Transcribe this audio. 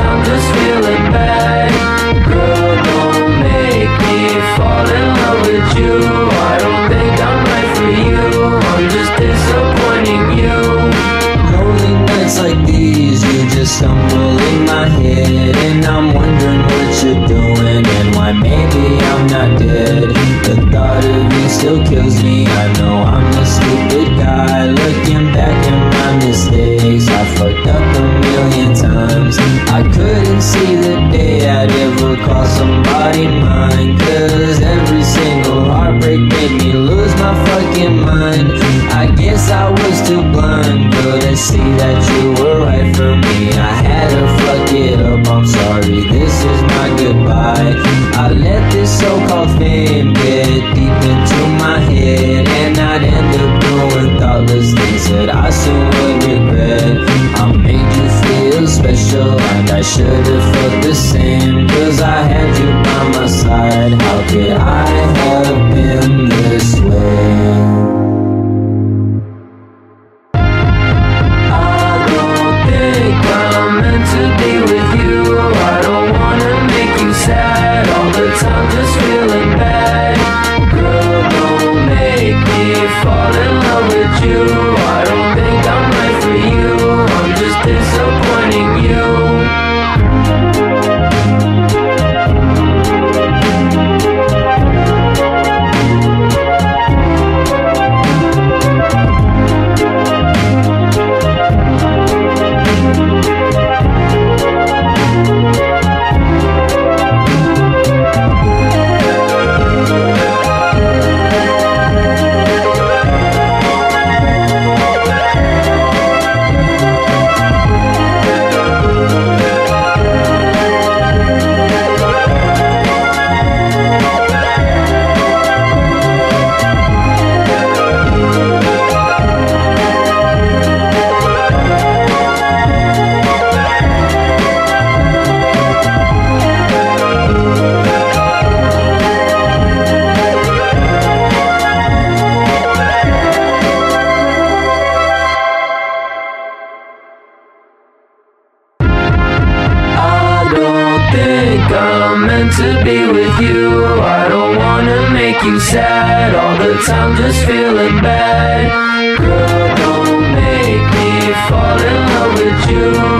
time, just feeling bad. Girl, don't make me fall in love with you. I don't think I'm right for you, I'm just disappointing you. Lonely nights like these, you just stumble in my head, and I'm wondering what you're doing and why maybe I'm not dead. The thought of you still kills me. I know I'm a stupid guy. Looking back at my mistakes, I fucked up a million times. I couldn't see the day I'd ever call somebody mine, 'cause every single heartbreak made me lose my fucking mind. I guess I was too blind, couldn't see that you were right for me. I had to fuck it up, I'm sorry, this is my goodbye. I let this so-called fame get deep into my head, and I'd end up doing thoughtless things that I soon would regret. I made you feel special, and I should've felt the same, 'cause I had you by my side. How could I have been this way? To be with you, I don't wanna make you sad all the time, just feeling bad. Girl, don't make me fall in love with you. I don't think I'm right for you, I'm just disappointing you. I'm meant to be with you. I don't wanna make you sad all the time, just feeling bad. Girl, don't make me fall in love with you.